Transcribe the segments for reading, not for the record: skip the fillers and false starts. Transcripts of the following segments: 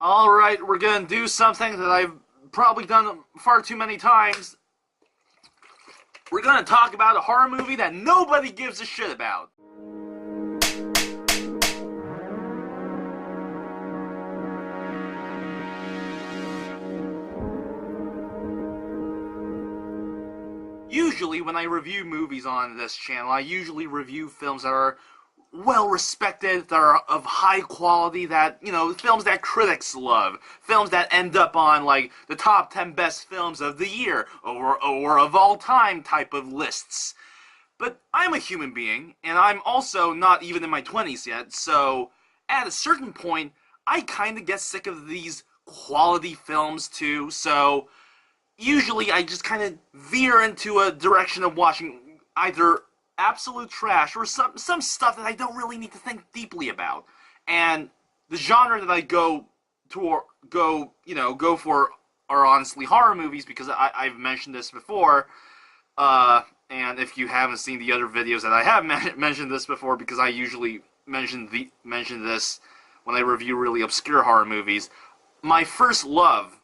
Alright, we're gonna do something that I've probably done far too many times. We're gonna talk about a horror movie that nobody gives a shit about. Usually, when I review movies on this channel, I usually review films that are well respected, that are of high quality, that, films that critics love, films that end up on, like, the top 10 best films of the year, or of all time type of lists. But I'm a human being, and I'm also not even in my 20s yet, so at a certain point, I kind of get sick of these quality films too, so usually I just kind of veer into a direction of watching either absolute trash or some stuff that I don't really need to think deeply about. And the genre that I go for are honestly horror movies, because I've mentioned this before. And if you haven't seen the other videos that I have mentioned this before, because I usually mention this when I review really obscure horror movies. My first love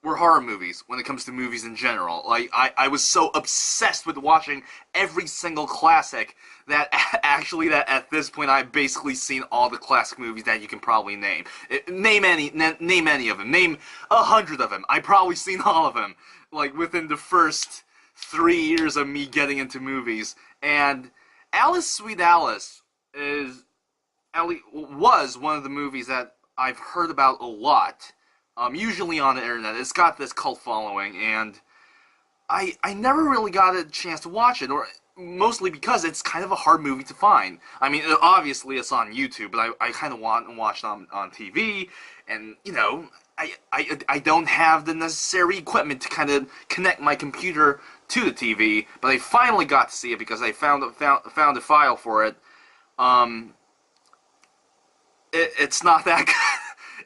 were horror movies when it comes to movies in general. Like, I was so obsessed with watching every single classic that that at this point I've basically seen all the classic movies that you can probably name. Name any of them. Name 100 of them. I've probably seen all of them, like, within the first 3 years of me getting into movies. And Alice, Sweet Alice was one of the movies that I've heard about a lot. Usually on the internet. It's got this cult following, and I never really got a chance to watch it, or mostly because it's kind of a hard movie to find. I mean, obviously it's on YouTube, but I kind of want to watch it on TV, and, I don't have the necessary equipment to kind of connect my computer to the TV, but I finally got to see it because I found a file for it. It's not that good.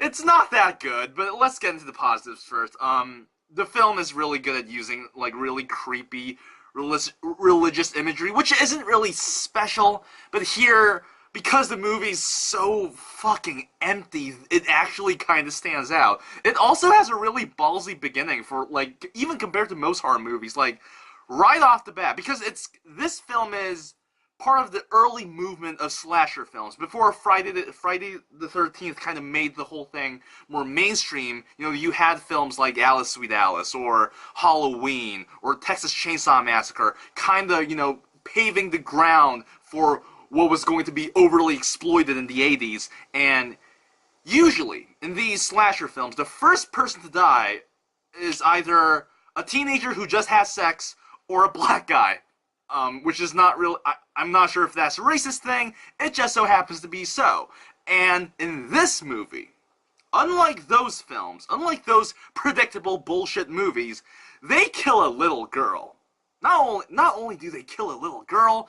It's not that good, but let's get into the positives first. The film is really good at using, like, really creepy religious imagery, which isn't really special, but here, because the movie's so fucking empty, it actually kind of stands out. It also has a really ballsy beginning for, like, even compared to most horror movies, like, right off the bat, because this film is part of the early movement of slasher films. Before Friday the 13th kind of made the whole thing more mainstream, you had films like Alice, Sweet Alice, or Halloween, or Texas Chainsaw Massacre, kind of, paving the ground for what was going to be overly exploited in the 80s. And usually, in these slasher films, the first person to die is either a teenager who just has sex, or a black guy. Which is not real. I'm not sure if that's a racist thing. It just so happens to be so. And in this movie, unlike those films, unlike those predictable bullshit movies, they kill a little girl. Not only do they kill a little girl,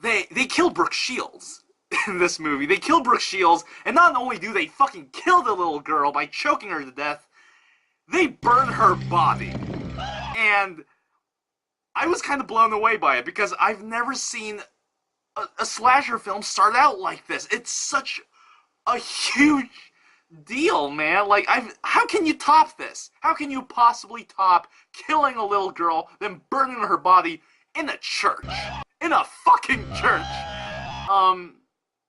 they kill Brooke Shields in this movie. They kill Brooke Shields, and not only do they fucking kill the little girl by choking her to death, they burn her body. And I was kind of blown away by it, because I've never seen a slasher film start out like this. It's such a huge deal, man. Like, how can you top this? How can you possibly top killing a little girl, then burning her body in a church? In a fucking church!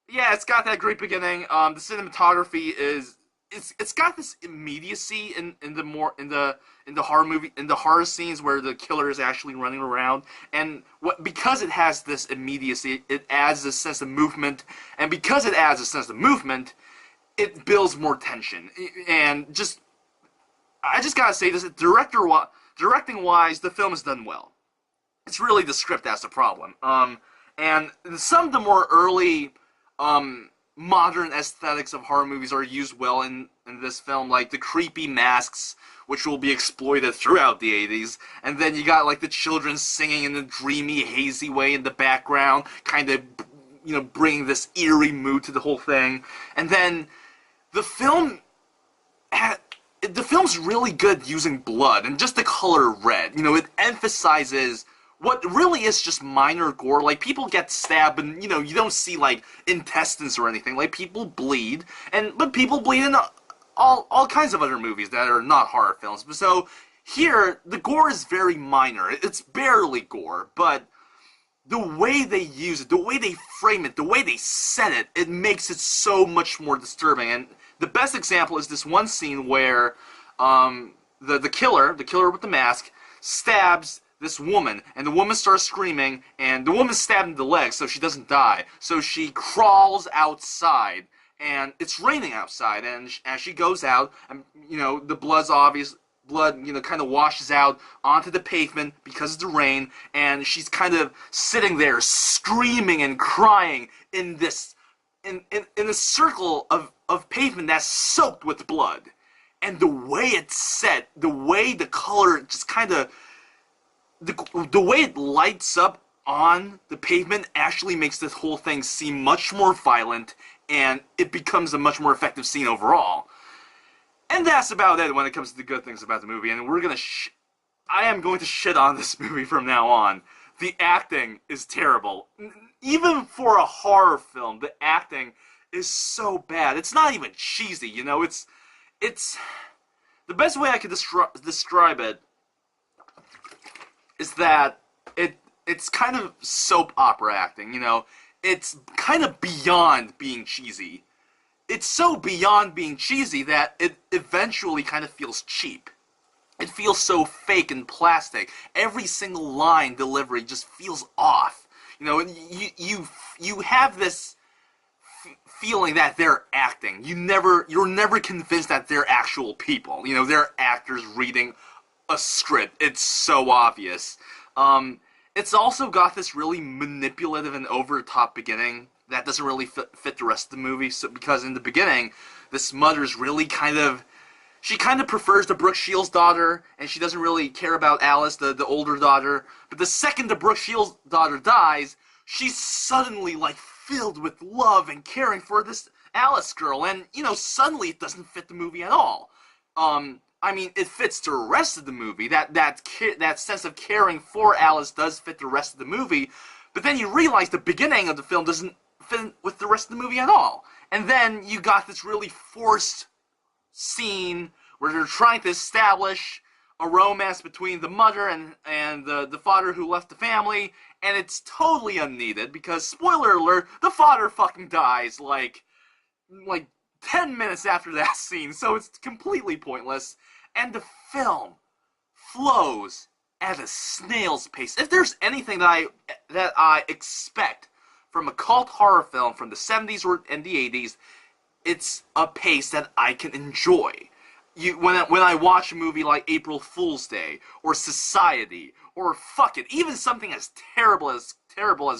Yeah, it's got that great beginning. The cinematography is... It's got this immediacy in the horror scenes where the killer is actually running around, and because it has this immediacy, it adds a sense of movement, and because it adds a sense of movement, it builds more tension. And I just gotta say this: directing wise, the film is done well. It's really the script that's the problem. And some of the more early modern aesthetics of horror movies are used well in this film, like the creepy masks, which will be exploited throughout the 80s, and then you got, like, the children singing in a dreamy, hazy way in the background, kind of, bringing this eerie mood to the whole thing. And then the film's really good using blood, and just the color red. It emphasizes what really is just minor gore. Like, people get stabbed, and, you don't see, like, intestines or anything. Like, people bleed, but people bleed in all kinds of other movies that are not horror films. So here, the gore is very minor. It's barely gore, but the way they use it, the way they frame it, the way they set it, it makes it so much more disturbing. And the best example is this one scene where the killer with the mask, stabs this woman, and the woman starts screaming, and the woman's stabbed in the leg, so she doesn't die. So she crawls outside, and it's raining outside, and as she goes out, and the blood, kind of washes out onto the pavement because of the rain, and she's kind of sitting there screaming and crying in this in a circle of pavement that's soaked with blood. And the way it's set, the way the color just kind of the way it lights up on the pavement actually makes this whole thing seem much more violent, and it becomes a much more effective scene overall. And that's about it when it comes to the good things about the movie. And I am going to shit on this movie from now on. The acting is terrible. Even for a horror film, the acting is so bad. It's not even cheesy, It's the best way I could describe it is that it's kind of soap opera acting, It's kind of beyond being cheesy. It's so beyond being cheesy that it eventually kind of feels cheap. It feels so fake and plastic. Every single line delivery just feels off. You have this feeling that they're acting. You're never convinced that they're actual people. They're actors reading a script. It's so obvious. It's also got this really manipulative and over-the-top beginning that doesn't really fit the rest of the movie. So, because in the beginning, this mother's really she kind of prefers the Brooke Shields' daughter, and she doesn't really care about Alice, the older daughter. But the second the Brooke Shields' daughter dies, she's suddenly, filled with love and caring for this Alice girl. And, suddenly it doesn't fit the movie at all. It fits the rest of the movie. That sense of caring for Alice does fit the rest of the movie. But then you realize the beginning of the film doesn't fit with the rest of the movie at all. And then you got this really forced scene where they're trying to establish a romance between the mother and the father who left the family, and it's totally unneeded because, spoiler alert, the father fucking dies like 10 minutes after that scene, so it's completely pointless, and the film flows at a snail's pace. If there's anything that I expect from a cult horror film from the 70s and the 80s, it's a pace that I can enjoy. When I watch a movie like April Fool's Day or Society or fuck it, even something as terrible as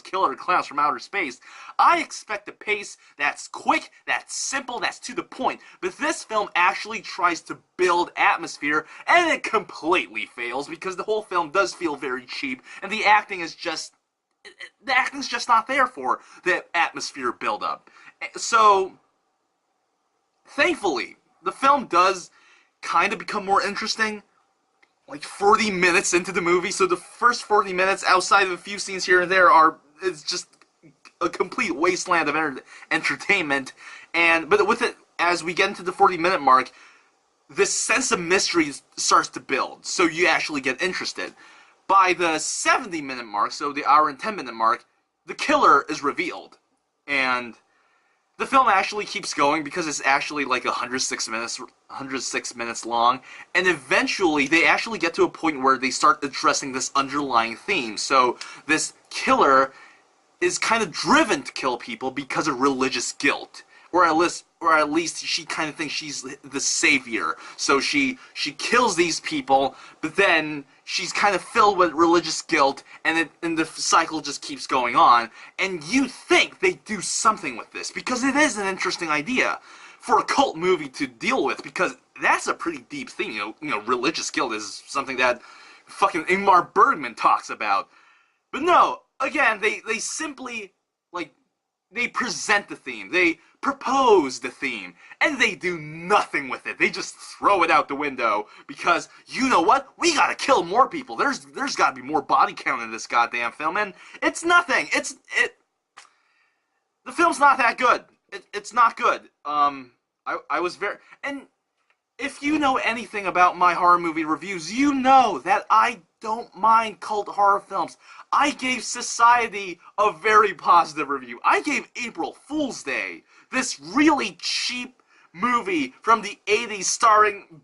Killer Clowns from Outer Space, I expect a pace that's quick, that's simple, that's to the point. But this film actually tries to build atmosphere, and it completely fails because the whole film does feel very cheap, and the acting's just not there for the atmosphere build-up. So, thankfully, the film does kind of become more interesting 40 minutes into the movie. So the first 40 minutes, outside of a few scenes here and there, it's just a complete wasteland of entertainment. But with it, as we get into the 40-minute mark, this sense of mystery starts to build, so you actually get interested. By the 70-minute mark, so the hour and 10-minute mark, the killer is revealed, and the film actually keeps going because it's actually 106 minutes long, and eventually they actually get to a point where they start addressing this underlying theme. So this killer is kind of driven to kill people because of religious guilt, or at least she kind of thinks she's the savior. So she kills these people, but then she's kind of filled with religious guilt, and the cycle just keeps going on. And you think they do something with this, because it is an interesting idea for a cult movie to deal with, because that's a pretty deep thing. Religious guilt is something that fucking Ingmar Bergman talks about. But no, again, they simply, they present the theme, they propose the theme, and they do nothing with it. They just throw it out the window because, you know what? We gotta kill more people. There's gotta be more body count in this goddamn film, and it's nothing. The film's not that good. It's not good. I was very, and if you know anything about my horror movie reviews, you know that I don't mind cult horror films. I gave Society a very positive review. I gave April Fool's Day, this really cheap movie from the 80s starring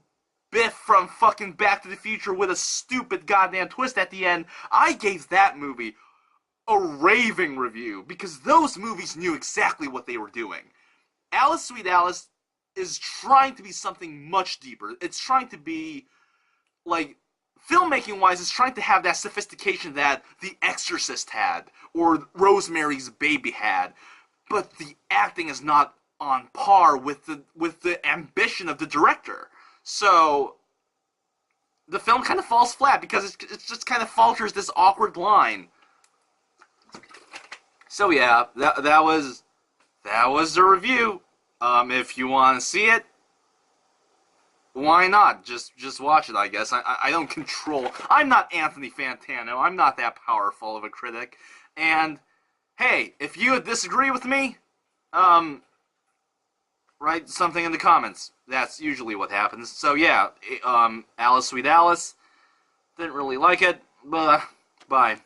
Biff from fucking Back to the Future with a stupid goddamn twist at the end. I gave that movie a raving review because those movies knew exactly what they were doing. Alice Sweet Alice is trying to be something much deeper. It's trying to be, like, filmmaking wise, it's trying to have that sophistication that The Exorcist had or Rosemary's Baby had, but the acting is not on par with the ambition of the director. So the film kind of falls flat because it just kind of falters this awkward line. So yeah, that was the review. If you want to see it, why not? Just watch it, I guess. I don't control. I'm not Anthony Fantano. I'm not that powerful of a critic. And hey, if you disagree with me, write something in the comments. That's usually what happens. So yeah, Alice Sweet Alice. Didn't really like it, but bye.